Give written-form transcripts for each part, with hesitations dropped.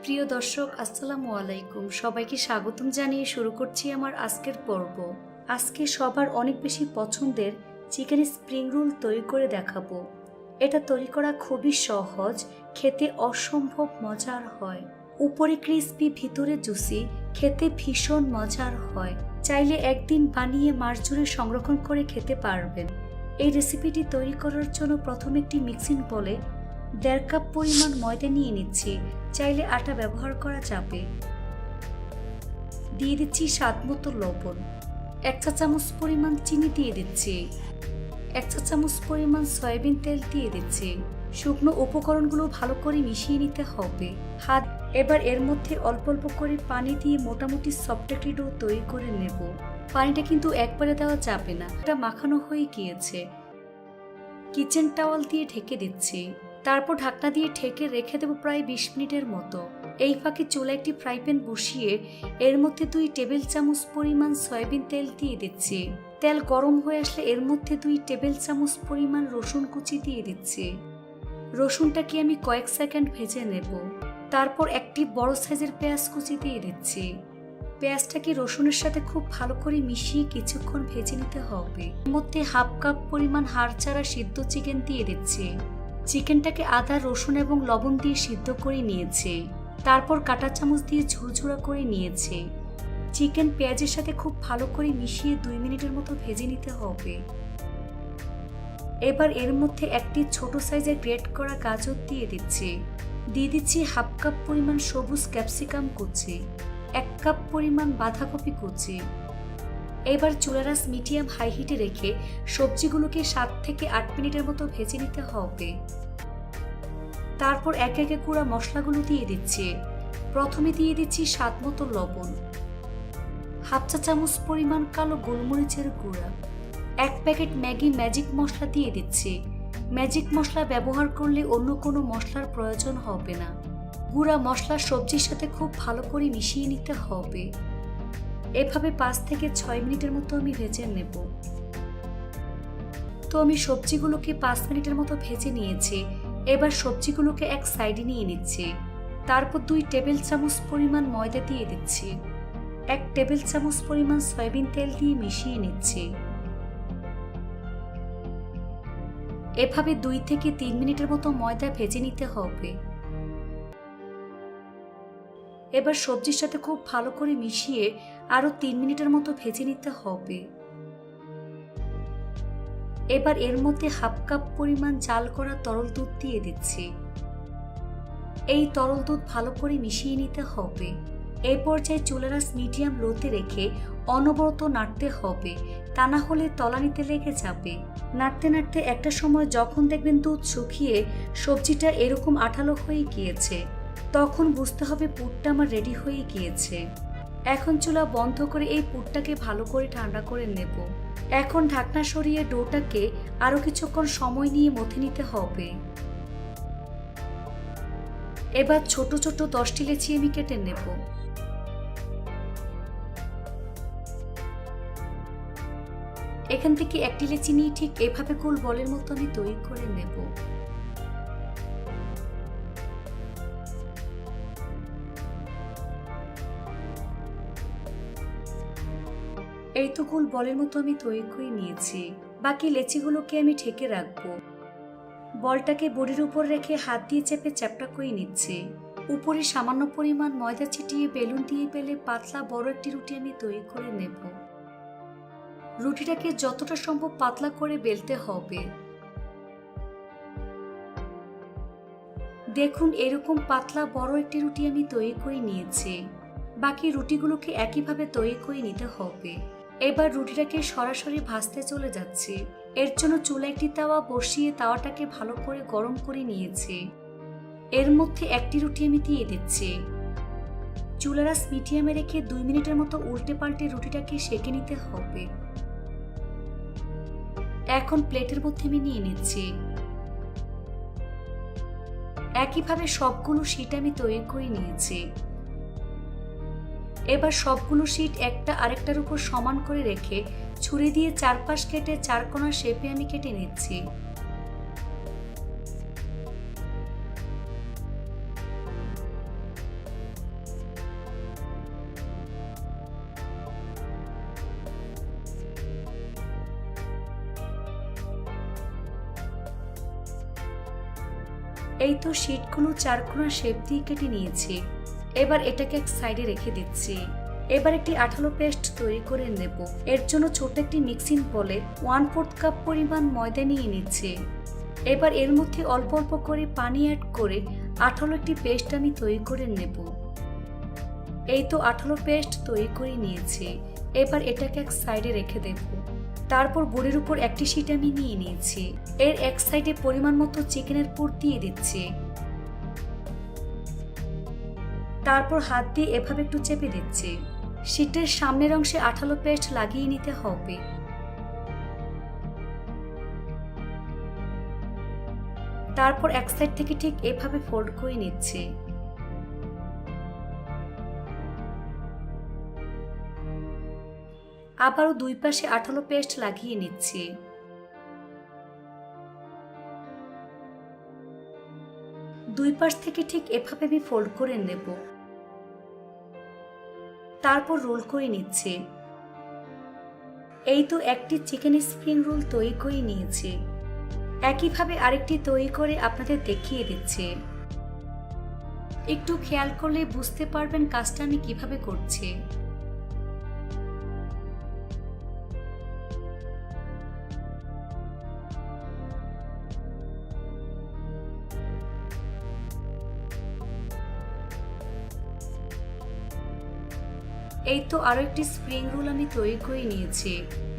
প্রিয় দর্শক, আসসালামু আলাইকুম। সবাইকে স্বাগতম জানিয়ে শুরু করছি আমার আজকের পর্ব। আজকে সবার অনেক বেশি পছন্দের চিকেন স্প্রিং রোল তৈরি করে দেখাবো। এটা তৈরি করা খুবই সহজ, খেতে অসম্ভব মজার হয়। উপরে ক্রিস্পি, ভিতরে জুসি, খেতে ভীষণ মজার হয়। চাইলে একদিন বানিয়ে মাস জুড়ে সংরক্ষণ করে খেতে পারবেন। এই রেসিপিটি তৈরি করার জন্য প্রথমে একটি মিক্সিং বলে 1.5 কাপ পরিমাণ ময়দা নিয়ে নিচ্ছি। চাইলে আটা ব্যবহার করা যাবে। দিয়ে দিচ্ছি স্বাদ মতো লবণ, 1 চা চামচ পরিমাণ চিনি দিয়ে দিচ্ছি, 1 চা চামচ পরিমাণ সয়াবিন তেল দিয়ে দিচ্ছি। শুকনো উপকরণগুলো ভালো করে মিশিয়ে নিতে হবে। এবার এর মধ্যে অল্প অল্প করে পানি দিয়ে মোটামুটি সফট একটি ডো তৈরি করে নেব। পানিটা কিন্তু একবারে দেওয়া যাবে না, এটা মাখানো হয়ে গিয়েছে। কিচেন টাওয়াল দিয়ে ঢেকে দিচ্ছি। তারপর ঢাকনা দিয়ে ঢেকে রেখে দেবো প্রায় 20 মিনিটের মতো। এই ফাঁকে চুলায় একটি ফ্রাই প্যান বসিয়ে এর মধ্যে 2 টেবিল চামচ পরিমাণ সয়াবিন তেল দিয়ে দিচ্ছি। তেল গরম হয়ে আসলে এর মধ্যে 2 টেবিল চামচ পরিমাণ রসুন কুচি দিয়ে দিচ্ছি। রসুনটাকে আমি কয়েক সেকেন্ড ভেজে নেব। তারপর একটি বড় সাইজের পেঁয়াজ কুচি দিয়ে দিচ্ছি। পেঁয়াজটাকে রসুনের সাথে খুব ভালো করে মিশিয়ে কিছুক্ষণ ভেজে নিতে হবে। এর মধ্যে 1/2 কাপ পরিমাণ হাড় ছাড়া সিদ্ধ চিকেন দিয়ে দিচ্ছি। চিকেনটাকে আদা, রসুন এবং লবণ দিয়ে সিদ্ধ করে নিয়েছে। তারপর কাঁটা চামচ দিয়ে ঝুরঝুরা করে নিয়েছে। চিকেন পেঁয়াজের সাথে খুব ভালো করে মিশিয়ে 2 মিনিটের মতো ভেজে নিতে হবে। এবার এর মধ্যে একটি ছোট সাইজের গ্রেট করা গাজর দিয়ে দিচ্ছি। দিয়ে দিচ্ছি 1/2 কাপ পরিমাণ সবুজ ক্যাপসিকাম কুচি, 1 কাপ পরিমাণ বাঁধাকপি কুচি। এবার চুলার আঁচ মিডিয়াম হাই হিটে রেখে সবজিগুলোকে 7 থেকে 8 মিনিটের মতো ভেজে নিতে হবে। তারপর একে একে গুঁড়া মশলাগুলো দিয়ে দিচ্ছি। প্রথমে দিয়ে দিচ্ছি স্বাদ মতো লবণ, 1/2 চা চামচ পরিমাণ কালো গোলমরিচের গুঁড়া, 1 প্যাকেট ম্যাগি ম্যাজিক মশলা দিয়ে দিচ্ছি। ম্যাজিক মশলা ব্যবহার করলে অন্য কোনো মশলার প্রয়োজন হবে না। গুঁড়া মশলা সবজির সাথে খুব ভালো করে মিশিয়ে নিতে হবে। এভাবে 5 থেকে 6 মিনিটের মতো আমি ভেজে নেব। তো আমি সবজিগুলোকে 5 মিনিটের মতো ভেজে নিয়েছি। এবার সবজিগুলোকে এক সাইডে নিয়ে নিচ্ছি। তারপর 2 টেবিল চামচ পরিমাণ ময়দা দিয়ে দিচ্ছি। 1 টেবিল চামচ পরিমাণ সয়াবিন তেল দিয়ে মিশিয়ে নিচ্ছি। এভাবে 2 থেকে 3 মিনিটের মতো ময়দা ভেজে নিতে হবে। এবার সবজির সাথে খুব ভালো করে মিশিয়ে আরো 3 মিনিটের মতো ভেজে নিতে হবে। এবার এর মধ্যে 1/2 কাপ পরিমাণ জাল করা তরল দুধ দিয়ে দিচ্ছি। এই তরল দুধ ভালো করে মিশিয়ে নিতে হবে। এই পর্যায়ে চুলার আঁচ মিডিয়াম লোতে রেখে অনবরত নাড়তে হবে, তা না হলে তলানিতে লেগে যাবে। নাড়তে নাড়তে একটা সময় যখন দেখবেন দুধ শুকিয়ে সবজিটা এরকম আঠালো হয়ে গিয়েছে, তখন বুঝতে হবে পুরটা আমার রেডি হয়ে গিয়েছে। এখন চুলা বন্ধ করে এই পুরটাকে ভালো করে ঠান্ডা করে নেব। এখন ঢাকনা সরিয়ে ডোটাকে আরো কিছুক্ষণ সময় নিয়ে মথে নিতে হবে। এবার ছোট ছোট 10টি লেচি আমি কেটে নেব। এখান থেকে একটি লেচি নিয়ে ঠিক এভাবে গোল বলের মতো আমি তৈরি করে নেব। এই তো গোল বলের মতো আমি তৈরি করে নিয়েছি। বাকি লেচিগুলোকে আমি ঢেকে রাখবো। বলটাকে বডির উপর রেখে হাত দিয়ে চেপে চ্যাপটা করে নিচ্ছি। উপরে সামান্য পরিমাণ ময়দা ছিটিয়ে বেলুন দিয়ে বেলে পাতলা বড় একটি রুটি আমি তৈরি করে নেব। রুটিটাকে যতটা সম্ভব পাতলা করে বেলতে হবে। দেখুন, এরকম পাতলা বড় একটি রুটি আমি তৈরি করে নিয়েছি। বাকি রুটিগুলোকে একইভাবে তৈরি করে নিতে হবে। এবার রুটিটাকে সরাসরি ভাজতে চলে যাচ্ছি। এর জন্য চুলায় একটি তাওয়া বসিয়ে তাওয়াটাকে ভালো করে গরম করে নিয়েছি। এর মধ্যে একটি রুটি আমি দিয়ে দিচ্ছি। চুলার আঁচ মিডিয়ামে রেখে 2 মিনিটের মতো উল্টে পাল্টে রুটিটাকে সেঁকে নিতে হবে। এখন প্লেটের মধ্যে আমি নিয়ে নিচ্ছি। একইভাবে সবগুলো শীট আমি তৈরি করে নিয়েছি। এবার সবগুলো শীট একটা আরেকটার উপর সমান করে রেখে ছুরি দিয়ে চারপাশ কেটে 4 কোণা শেপে আমি কেটে নিচ্ছি। এই তো শীটগুলো চারকোনা শেপ দিয়ে কেটে নিয়েছি। এবার এটাকে এক সাইডে রেখে দিচ্ছি। এবার একটি আঠালো পেস্ট তৈরি করে নেব। এর জন্য ছোট একটি মিক্সিং বলে 1/4 কাপ পরিমাণ ময়দা নিয়ে নিচ্ছি। এবার এর মধ্যে অল্প অল্প করে পানি অ্যাড করে আঠালো একটি পেস্ট আমি তৈরি করে নেব। এই তো আঠালো পেস্ট তৈরি করে নিয়েছি। এবার এটাকে এক সাইডে রেখে দেব। তারপর বোর্ডের উপর একটি শীট আমি নিয়ে নিয়েছি। এর এক সাইডে পরিমাণ মতো চিকেনের পুর দিয়ে দিচ্ছি। তারপর হাত দিয়ে এভাবে একটু চেপে দিচ্ছি। শীটের সামনের অংশে আঠালো পেস্ট লাগিয়ে নিতে হবে। তারপর এক সাইড থেকে ঠিক এভাবে ফোল্ড করে নিচ্ছি। আবারও দুই পাশে আঠালো পেস্ট লাগিয়ে নিচ্ছি। দুই পাশ থেকে ঠিক এভাবে আমি ফোল্ড করে নেব। তারপর রোল করে নিচ্ছি। এই তো একটি চিকেন স্প্রিং রোল তৈরি করে নিয়েছি। একইভাবে আরেকটি তৈরি করে আপনাদের দেখিয়ে দিচ্ছি। একটু খেয়াল করলে বুঝতে পারবেন কাজটা আমি কিভাবে করছি। এই তো আরো একটি স্প্রিং রোল আমি তৈরি করে নিয়েছি।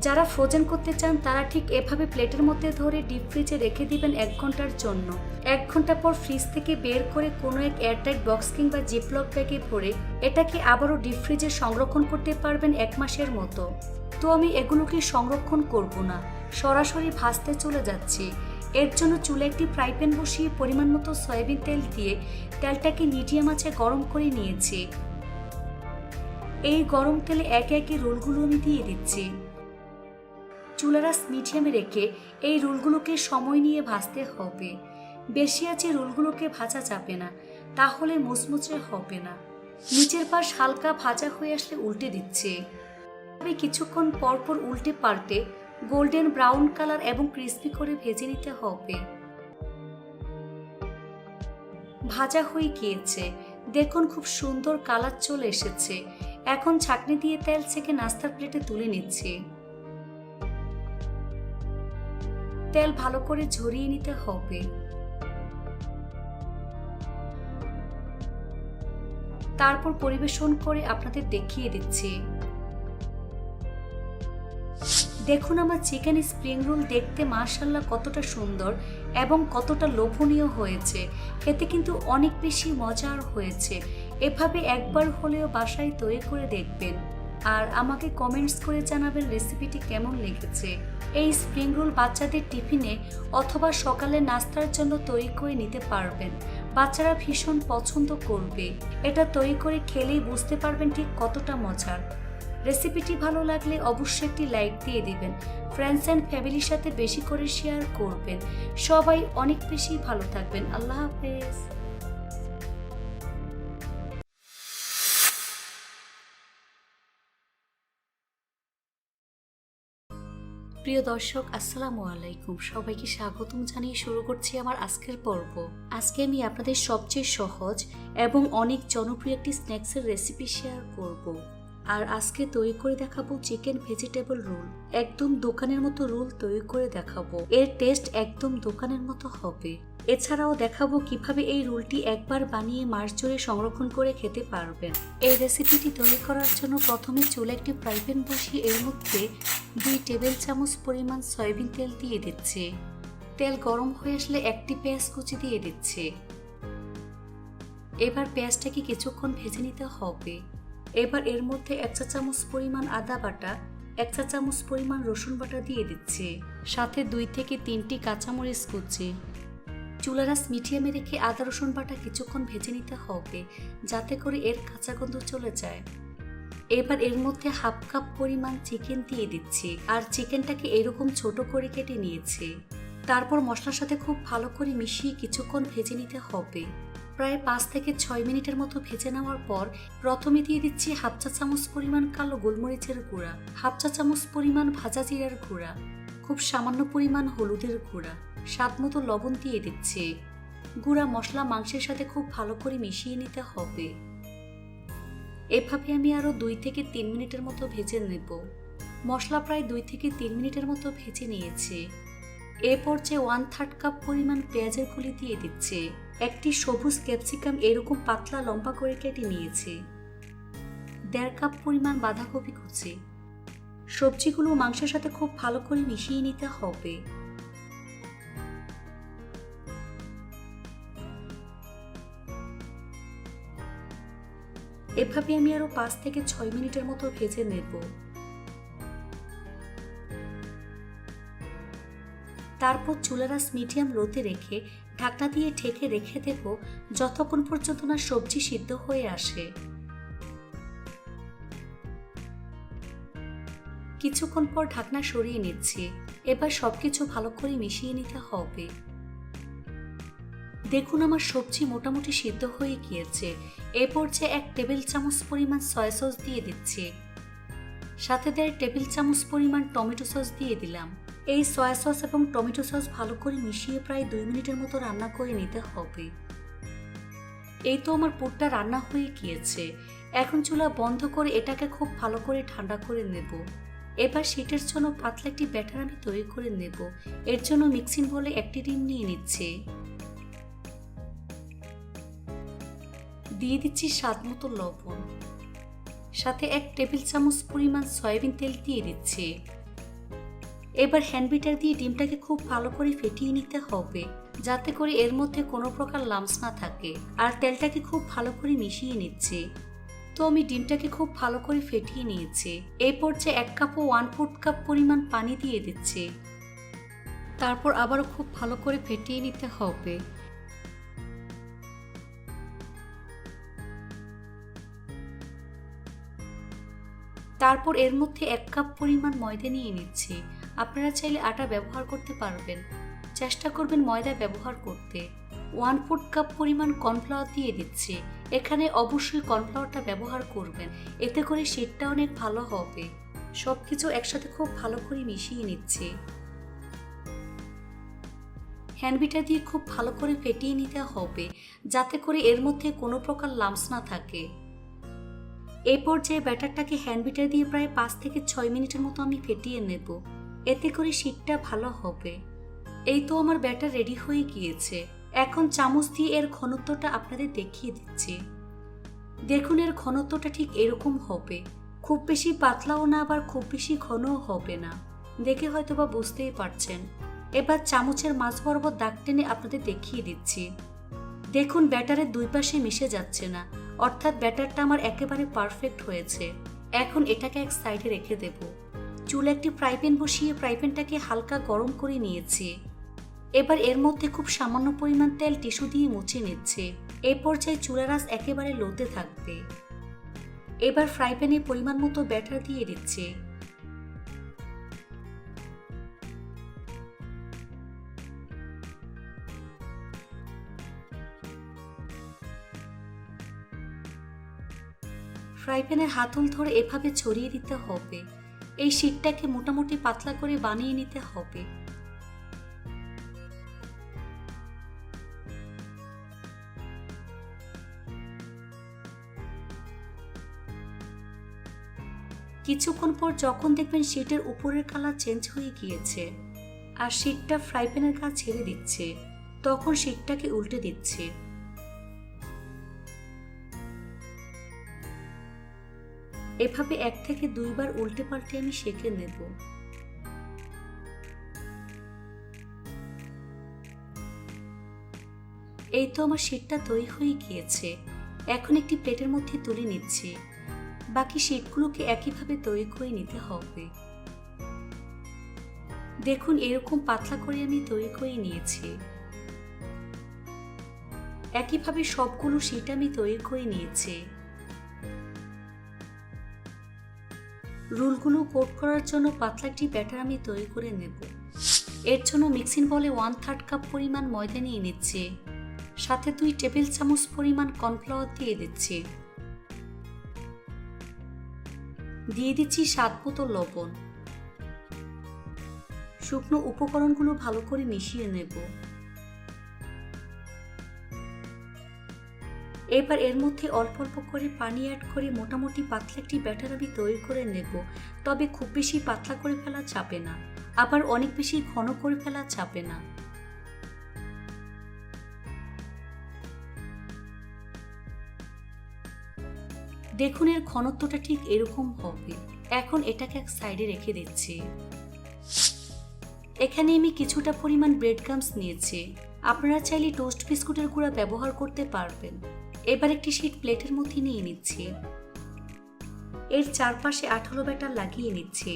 যারা ফ্রোজেন করতে চান তারা ঠিক এভাবে প্লেটের মধ্যে ধরে ডিপ ফ্রিজে রেখে দিবেন 1 ঘন্টার জন্য। 1 ঘন্টা পর ফ্রিজ থেকে বের করে কোনো এক এয়ারটাইট বক্স কিংবা জিপলক ব্যাগে ভরে এটাকে আবারও ডিপ ফ্রিজে সংরক্ষণ করতে পারবেন 1 মাসের মতো। তো আমি এগুলোকে সংরক্ষণ করব না, সরাসরি ভাজতে চলে যাচ্ছি। এর জন্য চুলে একটি ফ্রাই প্যান বসিয়ে পরিমাণ মতো সয়াবিন তেল দিয়ে তেলটাকে মিডিয়াম আঁচে গরম করে নিয়েছি। এই গরম তেলে একে একে রোলগুলো আমি দিয়ে দিচ্ছি। চুলার আঁচ মিডিয়ামে রেখে এই রোলগুলোকে সময় নিয়ে ভাজতে হবে। বেশি আঁচে রোলগুলোকে ভাজা যাবে না, তাহলে মুচমুচে হবে না। নিচের পাশ হালকা ভাজা হয়ে আসলে উল্টে দিচ্ছে। তবে কিছুক্ষণ পরপর উল্টে পাল্টে গোল্ডেন ব্রাউন কালার এবং ক্রিস্পি করে ভেজে নিতে হবে। ভাজা হয়ে গিয়েছে, দেখুন খুব সুন্দর কালার চলে এসেছে। এখন ছাঁকনি দিয়ে তেল ছেঁকে নাস্তার প্লেটে তুলে নিচ্ছি। তেল ভালো করে ঝরিয়ে নিতে হবে। তারপর পরিবেশন করে আপনাদের দেখিয়ে দিচ্ছি। দেখুন আমার চিকেন স্প্রিং রোল দেখতে মাশাআল্লাহ কতটা সুন্দর এবং কতটা লোভনীয় হয়েছে। খেতে কিন্তু অনেক বেশি মজার হয়েছে। এভাবে একবার হলেও বাসায় তৈরি করে দেখবেন আর আমাকে কমেন্টস করে জানাবেন রেসিপিটি কেমন লেগেছে। এই স্প্রিং রোল বাচ্চাদের টিফিনে অথবা সকালে নাস্তার জন্য তৈরি করে নিতে পারবেন। বাচ্চারা ভীষণ পছন্দ করবে। এটা তৈরি করে খেলেই বুঝতে পারবেন ঠিক কতটা মজার। রেসিপিটি ভালো লাগলে অবশ্যই একটি লাইক দিয়ে দিবেন। ফ্রেন্ডস অ্যান্ড ফ্যামিলির সাথে বেশি করে শেয়ার করবেন। সবাই অনেক বেশি ভালো থাকবেন। আল্লাহ হাফেজ। প্রিয় দর্শক, আসসালামু আলাইকুম। সবাইকে স্বাগতম জানিয়ে শুরু করছি আমার আজকের পর্ব। আজকে আমি আপনাদের সবচেয়ে সহজ এবং অনেক জনপ্রিয় একটি স্ন্যাক্সের রেসিপি শেয়ার করব। আর আজকে তৈরি করে দেখাবো চিকেন ভেজিটেবল রোল। একদম দোকানের মতো রোল তৈরি করে দেখাবো। এর টেস্ট একদম দোকানের মতো হবে। এছাড়াও দেখাবো কিভাবে এই রোলটি একবার বানিয়ে মাস জুড়ে সংরক্ষণ করে খেতে পারবেন। এই রেসিপিটি তৈরি করার জন্য প্রথমে চুলে একটি ফ্রাই প্যান বসিয়ে এর মধ্যে 2 টেবিল চামচ পরিমাণ সয়াবিন তেল দিয়ে দিচ্ছে। তেল গরম হয়ে আসলে একটি পেঁয়াজ কুচি দিয়ে দিচ্ছে। এবার পেঁয়াজটাকে কিছুক্ষণ ভেজে নিতে হবে। এবার এর মধ্যে 1 চা চামচ পরিমাণ আদা বাটা, 1 চা চামচ পরিমাণ রসুন বাটা দিয়ে দিচ্ছে। সাথে 2 থেকে 3টি কাঁচামরিচ কুচি। চুলার আঁচ মিডিয়ামে রেখে আদা রসুন বাটা কিছুক্ষণ ভেজে নিতে হবে যাতে করে এর কাঁচা গন্ধ চলে যায়। এবার এর মধ্যে 1/2 কাপ পরিমাণ চিকেন দিয়ে দিচ্ছি আর চিকেনটাকে এরকম ছোট করে কেটে নিয়েছি। তারপর মশলার সাথে খুব ভালো করে মিশিয়ে কিছুক্ষণ ভেজে নিতে হবে। প্রায় 5 থেকে 6 মিনিটের মতো ভেজে নেওয়ার পর প্রথমে দিয়ে দিচ্ছি 1/2 চা চামচ পরিমাণ কালো গোলমরিচের গুঁড়া, 1/2 চা চামচ পরিমাণ ভাজা জিরার গুঁড়া, খুব সামান্য পরিমাণ হলুদের গুঁড়া, স্বাদ মতো লবণ দিয়ে দিচ্ছি। গুঁড়া মশলা মাংসের সাথে খুব ভালো করে মিশিয়ে নিতে হবে। এভাবে আমি আরও 2 থেকে 3 মিনিটের মতো ভেজে নেব। মশলা প্রায় 2 থেকে 3 মিনিটের মতো ভেজে নিয়েছি। এ পর্যায়ে 1/3 কাপ পরিমাণ পেঁয়াজের কলি দিয়ে দিচ্ছি। একটি সবুজ ক্যাপসিকাম এরকম পাতলা লম্বা করে কেটে নিয়েছি। 1.5 কাপ পরিমাণ বাঁধাকপি কুচি। সবজিগুলো মাংসের সাথে খুব ভালো করে মিশিয়ে নিতে হবে। এভাবে আমি আরো 5 থেকে 6 মিনিটের মতো ভেজে নেব। তারপর চুলার আঁচ মিডিয়াম লোতে রেখে ঢাকনা দিয়ে ঢেকে রেখে দেব যতক্ষণ পর্যন্ত না সবজি সিদ্ধ হয়ে আসে। কিছুক্ষণ পর ঢাকনা সরিয়ে নিচ্ছি। এবার সবকিছু ভালো করে মিশিয়ে নিতে হবে। দেখুন আমার সবজি মোটামুটি সিদ্ধ হয়ে গিয়েছে। এ পর্যায়ে 1 টেবিল চামচ পরিমাণ সয়া সস দিয়ে দিচ্ছি। সাথে 1.5 টেবিল চামচ পরিমাণ টমেটো সস দিয়ে দিলাম। এই সয়া সস এবং টমেটো সস ভালো করে মিশিয়ে প্রায় 2 মিনিটের মতো রান্না করে নিতে হবে। এই তো আমার পুরটা রান্না হয়ে গিয়েছে। এখন চুলা বন্ধ করে এটাকে খুব ভালো করে ঠান্ডা করে নেব। এবার সেটার জন্য পাতলা একটি ব্যাটার আমি তৈরি করে নেব। এর জন্য মিক্সিং বোলে 1টি ডিম নিয়ে নিচ্ছি। দিয়ে দিচ্ছি স্বাদ মতো লবণ। সাথে 1 টেবিল চামচ পরিমাণ সয়াবিন তেল দিয়ে দিচ্ছি। এবার হ্যান্ড বিটার দিয়ে ডিমটাকে খুব ভালো করে ফেটিয়ে নিতে হবে, যাতে করে এর মধ্যে কোনো প্রকার লাম্পস না থাকে। আর তেলটাকে খুব ভালো করে মিশিয়ে নিচ্ছি। তো আমি ডিমটাকে খুব ভালো করে ফেটিয়ে নিয়েছি। এই পর্যায়ে 1 কাপ ও 1/4 কাপ পরিমাণ পানি দিয়ে দিচ্ছি। তারপর আবারও খুব ভালো করে ফেটিয়ে নিতে হবে। তারপর এর মধ্যে 1 কাপ পরিমাণ ময়দা নিয়ে নিচ্ছি। আপনারা চাইলে আটা ব্যবহার করতে পারবেন, চেষ্টা করবেন ময়দা ব্যবহার করতে। 1/4 কাপ পরিমাণ কর্নফ্লাওয়ার দিয়ে দিচ্ছি। এখানে অবশ্যই কর্নফ্লাওয়ারটা ব্যবহার করবেন, এতে করে শেকটা অনেক ভালো হবে। সবকিছু একসাথে খুব ভালো করে মিশিয়ে নিচ্ছি। হ্যান্ডবিটার দিয়ে খুব ভালো করে ফেটিয়ে নিতে হবে, যাতে করে এর মধ্যে কোনো প্রকার লাম্পস না থাকে। এই পর্যায়ে ব্যাটারটাকে হ্যান্ডবিটার দিয়ে প্রায় 5 থেকে 6 মিনিটের মতো আমি ফেটিয়ে নেব, এতে করে শীতটা ভালো হবে। এই তো আমার ব্যাটার রেডি হয়ে গিয়েছে। এখন চামচ দিয়ে এর ঘনত্বটা আপনাদের দেখিয়ে দিচ্ছি। দেখুন এর ঘনত্বটা ঠিক এরকম হবে, খুব বেশি পাতলাও না আবার খুব বেশি ঘনও হবে না। দেখে হয়তো বা বুঝতেই পারছেন। এবার চামচের মাঝ বরাবর দাগ টেনে আপনাদের দেখিয়ে দিচ্ছি। দেখুন ব্যাটারের 2 পাশে মিশে যাচ্ছে না, অর্থাৎ ব্যাটারটা আমার একেবারে পারফেক্ট হয়েছে। এখন এটাকে এক সাইডে রেখে দেব। চুলে একটি ফ্রাই প্যান বসিয়ে ফ্রাই প্যানটাকে হালকা গরম করে নিয়েছি। এবার এর মধ্যে খুব সামান্য পরিমাণ তেল টিস্যু দিয়ে মুছে নিচ্ছে। এই পর্যায়ে চুলার আঁচ একেবারে লোতে থাকবে। এবার ফ্রাই প্যানে পরিমাণ মতো ব্যাটার দিয়ে দিচ্ছে। ফ্রাই প্যানের হাতল ধরে এভাবে ছড়িয়ে দিতে হবে। এই শীটটাকে মোটামুটি পাতলা করে বানিয়ে নিতে হবে। কিছুক্ষণ পর যখন দেখবেন শীটের উপরের কালার চেঞ্জ হয়ে গিয়েছে আর শীটটা ফ্রাই প্যানের গা ছেড়ে দিচ্ছে, তখন শীটটাকে উল্টে দিচ্ছে। এভাবে 1 থেকে 2 বার উল্টে পাল্টে আমি সেঁকে নেব। এই তো আমার শীটটা তৈরি হয়ে গিয়েছে। এখন একটি প্লেটের মধ্যে তুলে নিচ্ছি। বাকি শীটগুলোকে একইভাবে তৈরি করে নিতে হবে। দেখুন এরকম পাতলা করে আমি তৈরি করে নিয়েছি। একইভাবে সবগুলো শীট আমি তৈরি করে নিয়েছি। রোলগুলো কোট করার জন্য পাতলা একটি ব্যাটার আমি তৈরি করে নেব। এর জন্য মিক্সিং বলে 1/3 কাপ পরিমাণ ময়দা নিয়ে নিচ্ছি। সাথে 2 টেবিল চামচ পরিমাণ কর্নফ্লাওয়ার দিয়ে দিচ্ছি। দিয়ে দিচ্ছি স্বাদ মতো লবণ। শুকনো উপকরণগুলো ভালো করে মিশিয়ে নেব। এবার এর মধ্যে অল্প অল্প করে পানি অ্যাড করে মোটামুটি পাতলা একটি ব্যাটার আমি তৈরি করে নেব। তবে খুব বেশি পাতলা করে ফেলা যাবে না, আবার অনেক বেশি ঘন করে ফেলা যাবে না। দেখুন এর ঘনত্বটা ঠিক এরকম হবে। এখন এটাকে এক সাইডে রেখে দিচ্ছি। এখানে আমি কিছুটা পরিমাণ ব্রেড ক্রাম্বস নিয়েছি, আপনারা চাইলে টোস্ট বিস্কুটের গুঁড়া ব্যবহার করতে পারবেন। এবার একটি শীট প্লেটের মধ্যে নিয়ে নিচ্ছি। এর চারপাশে আঠালো ব্যাটার লাগিয়ে নিচ্ছি।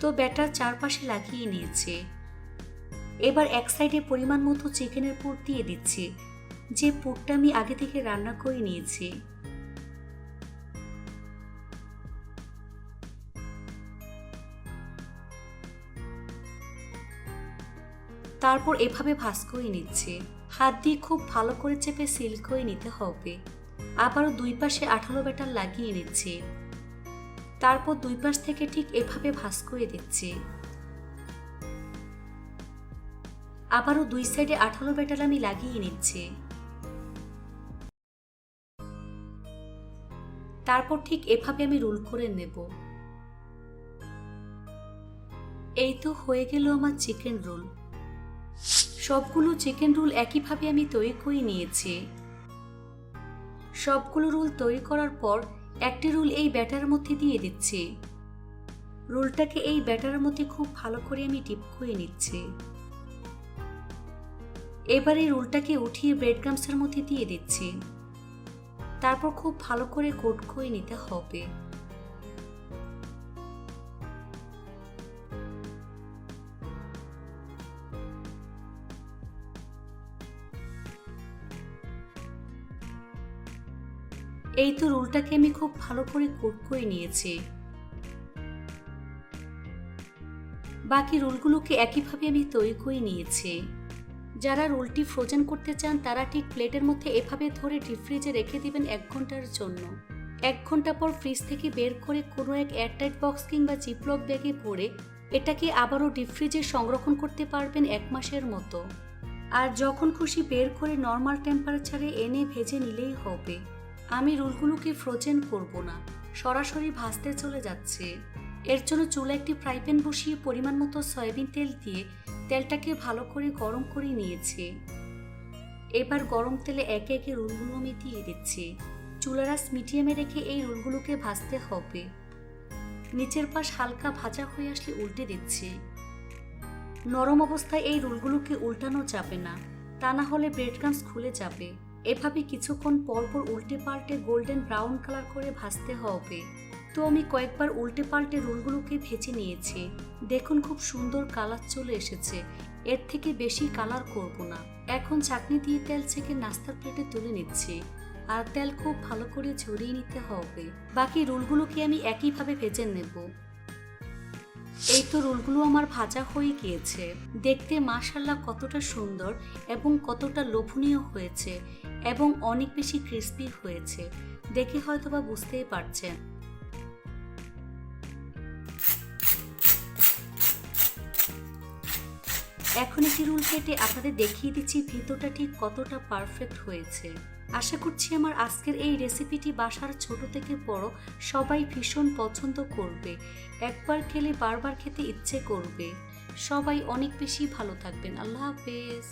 তো ব্যাটার চারপাশে লাগিয়ে নিয়েছি। এবার এক সাইডে পরিমাণ মতো চিকেনের পুর দিয়ে দিচ্ছি, যে পুরটা আমি আগে থেকে রান্না করে নিয়েছি। তারপর এভাবে ভাঁজ করে নিচ্ছে। হাত দিয়ে খুব ভালো করে চেপে সিল করে নিতে হবে। আবারও দুই পাশে আঠালো ব্যাটার লাগিয়ে নিচ্ছে। তারপর দুই পাশ থেকে ঠিক এভাবে ভাঁজ করে দিচ্ছে। আবারও দুই সাইডে আঠালো ব্যাটার আমি লাগিয়ে নিচ্ছি। তারপর ঠিক এভাবে আমি রোল করে নেব। এই তো হয়ে গেল আমার চিকেন রোল। সবগুলো চিকেন রোল একইভাবে আমি তৈরি করে নিয়েছি। সবগুলো রোল তৈরি করার পর একটি রোল এই ব্যাটারের মধ্যে দিয়ে দিচ্ছি। রোলটাকে এই ব্যাটারের মধ্যে খুব ভালো করে আমি ডিপ করে নিচ্ছি। এবার এই রোলটাকে উঠিয়ে ব্রেড ক্রাম্বসের মধ্যে দিয়ে দিচ্ছি। তারপর খুব ভালো করে কোট করে নিতে হবে। এই তো রোলটাকে আমি খুব ভালো করে কোট করে নিয়েছি। বাকি রোলগুলোকে একইভাবে আমি তৈরি করে নিয়েছি। যারা রোলটি ফ্রোজেন করতে চান তারা ঠিক প্লেটের মধ্যে এভাবে ধরে ডিপ ফ্রিজে রেখে দিবেন 1 ঘন্টার জন্য। 1 ঘন্টা পর ফ্রিজ থেকে বের করে কোনো এক এয়ারটাইট বক্স কিংবা জিপলক ব্যাগে ভরে এটাকে আবারও ডিপ ফ্রিজে সংরক্ষণ করতে পারবেন 1 মাসের মতো। আর যখন খুশি বের করে নর্মাল টেম্পারেচারে এনে ভেজে নিলেই হবে। আমি রোলগুলোকে ফ্রোজেন করব না, সরাসরি ভাজতে চলে যাচ্ছে। এর জন্য চুলায় একটি ফ্রাই প্যান বসিয়ে পরিমাণ মতো সয়াবিন তেল দিয়ে তেলটাকে ভালো করে গরম করে নিয়েছি। এবার গরম তেলে একে একে রোলগুলো আমি দিয়ে দিচ্ছি। চুলার আঁচ মিডিয়ামে রেখে এই রোলগুলোকে ভাজতে হবে। নিচের পাশ হালকা ভাজা হয়ে আসলে উল্টে দিচ্ছি। নরম অবস্থায় এই রোলগুলোকে উল্টানো যাবে না, তা না হলে ব্রেড ক্রাম্বস খুলে যাবে। এভাবে কিছুক্ষণ পরপর উল্টে পাল্টে গোল্ডেন ব্রাউন কালার করে ভাজতে হবে। তো আমি কয়েকবার উল্টে পাল্টে রোলগুলোকে ভেজে নিয়েছি। দেখুন খুব সুন্দর কালার চলে এসেছে। এর থেকে বেশি কালার করব না। এখন চাটনি দিয়ে তেল ছেঁকে নাস্তার প্লেটে তুলে নিচ্ছি। আর তেল খুব ভালো করে ঝরিয়ে নিতে হবে। বাকি রোলগুলোকে আমি একইভাবে ভেজে নেব। এই তো রোলগুলো আমার ভাজা হয়ে গিয়েছে। দেখতে মাশাআল্লাহ কতটা সুন্দর এবং কতটা লোভনীয় হয়েছে এবং অনেক বেশি ক্রিস্পি হয়েছে। দেখে হয়তোবা বুঝতেই পারছেন। এখন একটি রোল কেটে আপনাদের দেখিয়ে দিচ্ছি ভিতরটা ঠিক কতটা পারফেক্ট হয়েছে। আশা করছি আমার আজকের এই রেসিপিটি বাসার ছোট থেকে বড় সবাই ভীষণ পছন্দ করবে। একবার খেলে বারবার খেতে ইচ্ছে করবে। সবাই অনেক বেশি ভালো থাকবেন। আল্লাহ হাফেজ।